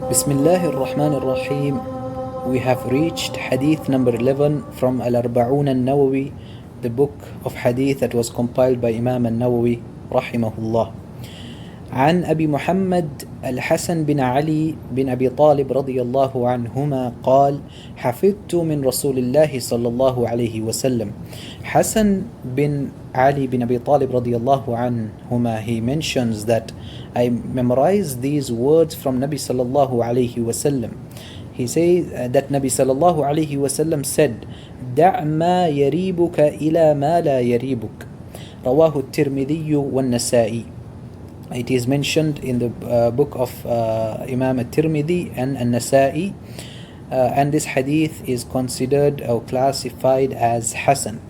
Bismillah ar-Rahman ar-Rahim. We have reached Hadith number 11 from Al-Arba'un al-Nawawi, the book of Hadith that was compiled by Imam al-Nawawi rahimahullah. عن أبي محمد الحسن بن علي بن أبي طالب رضي الله عنهما قال حفظت من رسول الله صلى الله عليه وسلم. Hassan bin Ali bin Abi Talib رضي الله عنهما, he mentions that I memorized these words from Nabi sallallahu alayhi wasallam. He says that Nabi sallallahu alayhi wasallam said, دع ما يريبك إلى ما لا يريبك. رواه الترمذي والنسائي. It is mentioned in the book of Imam al-Tirmidhi and al-Nasa'i, and this hadith is considered or classified as Hasan.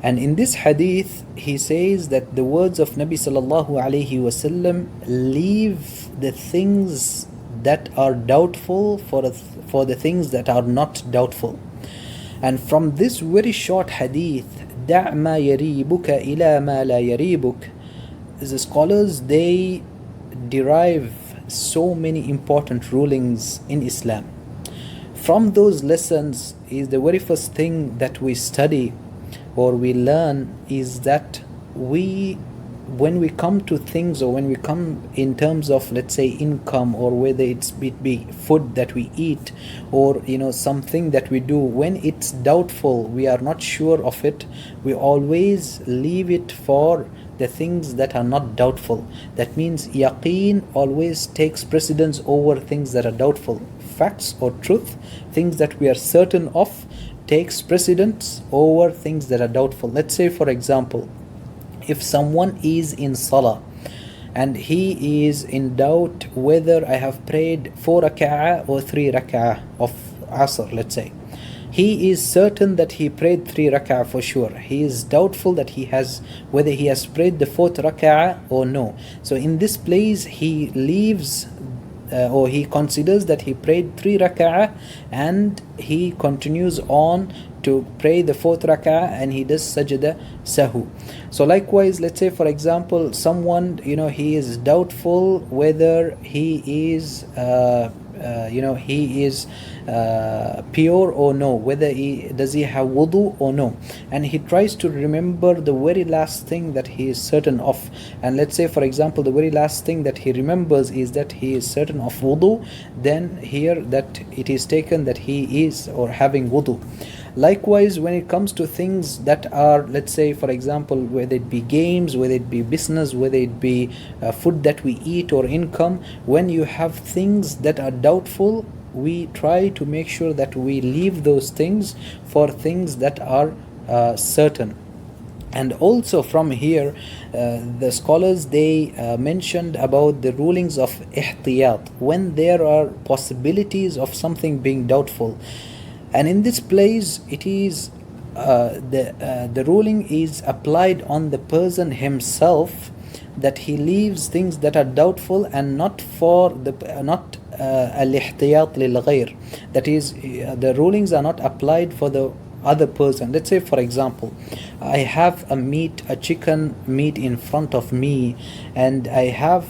And in this hadith, he says that the words of Nabi sallallahu alayhi wasallam leave the things that are doubtful for the things that are not doubtful. And from this very short hadith, دع ما يريبك إلى ما لا يريبك, the scholars, they derive so many important rulings in Islam. From those lessons is the very first thing that we study or we learn is that when we come to things, or when we come in terms of, let's say, income, or whether it be food that we eat, or something that we do, when it's doubtful, we are not sure of it, we always leave it for the things that are not doubtful. That means yaqeen always takes precedence over things that are doubtful. Facts or truth, things that we are certain of, takes precedence over things that are doubtful. Let's say, for example, if someone is in salah and he is in doubt whether I have prayed 4 rak'ah or 3 rak'ah of Asr, let's say. He is certain that he prayed 3 rak'ah for sure. He is doubtful that whether he has prayed the 4th rak'ah or no. So in this place he leaves or he considers that he prayed 3 rak'ah and he continues on to pray the 4th rak'ah and he does sajda sahu. So likewise, let's say, for example, someone, he is doubtful whether he is pure or no, whether does he have wudu or no, and he tries to remember the very last thing that he is certain of. And let's say, for example, the very last thing that he remembers is that he is certain of wudu, then here that it is taken that he is or having wudu. Likewise, when it comes to things that are, let's say, for example, whether it be games, whether it be business, whether it be food that we eat or income, when you have things that are doubtful, we try to make sure that we leave those things for things that are certain. And also from here, the scholars, they mentioned about the rulings of ihtiyat, when there are possibilities of something being doubtful. And in this place, it is the ruling is applied on the person himself, that he leaves things that are doubtful and not al-ihtiyat lil-ghayr. That is, the rulings are not applied for the other person. Let's say, for example, I have a chicken meat in front of me, and I have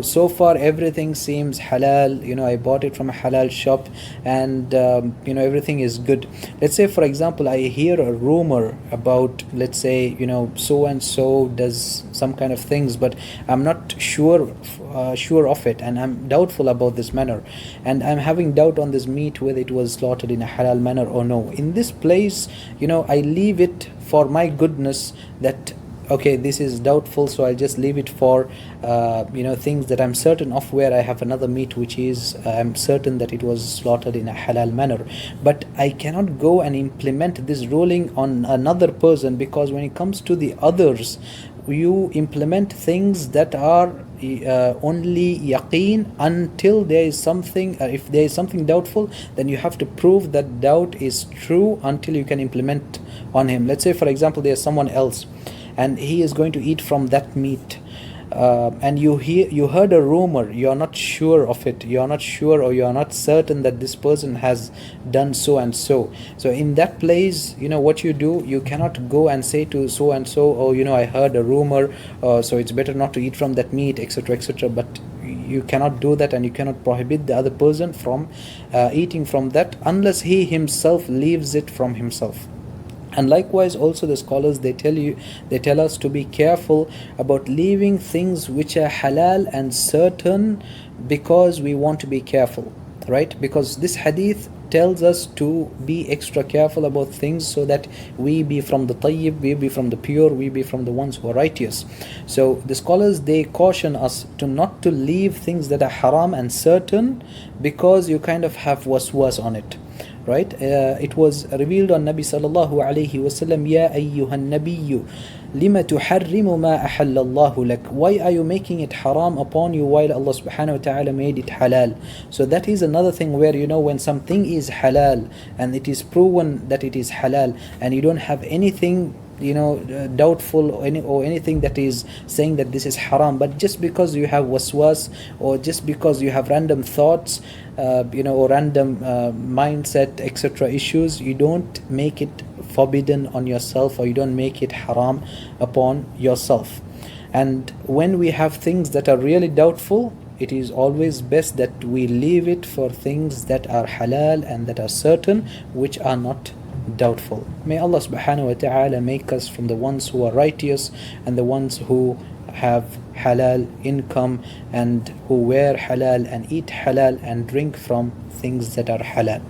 so far everything seems halal. I bought it from a halal shop, and everything is good. Let's say, for example, I hear a rumor about, let's say, so and so does some kind of things, but I'm not sure of it, and I'm doubtful about this manner, and I'm having doubt on this meat whether it was slaughtered in a halal manner or no. In this place, I leave it for my goodness, that okay, this is doubtful, so I'll just leave it for things that I'm certain of, where I have another meat which is I'm certain that it was slaughtered in a halal manner. But I cannot go and implement this ruling on another person, because when it comes to the others, you implement things that are only yaqeen until there is something, if there is something doubtful, then you have to prove that doubt is true until you can implement on him. Let's say, for example, there is someone else and he is going to eat from that meat, and you heard a rumor, you are not sure of it, you are not sure or you are not certain that this person has done so and so. So in that place, what you do, you cannot go and say to so and so, oh, I heard a rumor, so it's better not to eat from that meat, etc., etc. But you cannot do that, and you cannot prohibit the other person from eating from that unless he himself leaves it from himself. And likewise also the scholars, they tell us to be careful about leaving things which are halal and certain, because we want to be careful, right? Because this hadith tells us to be extra careful about things, so that we be from the tayyib, we be from the pure, we be from the ones who are righteous. So the scholars, they caution us to not to leave things that are haram and certain, because you kind of have waswas on it, right? It was revealed on Nabi sallallahu alayhi wasallam, Ya ayyuhan nabiyyu lima tuharrimu ma ahallallahu lak. Why are you making it haram upon you while Allah subhanahu wa ta'ala made it halal? So that is another thing where, when something is halal and it is proven that it is halal, and you don't have anything doubtful or anything that is saying that this is haram, but just because you have waswas, or just because you have random thoughts, or random mindset, etc. issues, you don't make it forbidden on yourself, or you don't make it haram upon yourself. And when we have things that are really doubtful, it is always best that we leave it for things that are halal and that are certain, which are not doubtful. May Allah subhanahu wa ta'ala make us from the ones who are righteous, and the ones who have halal income, and who wear halal and eat halal and drink from things that are halal.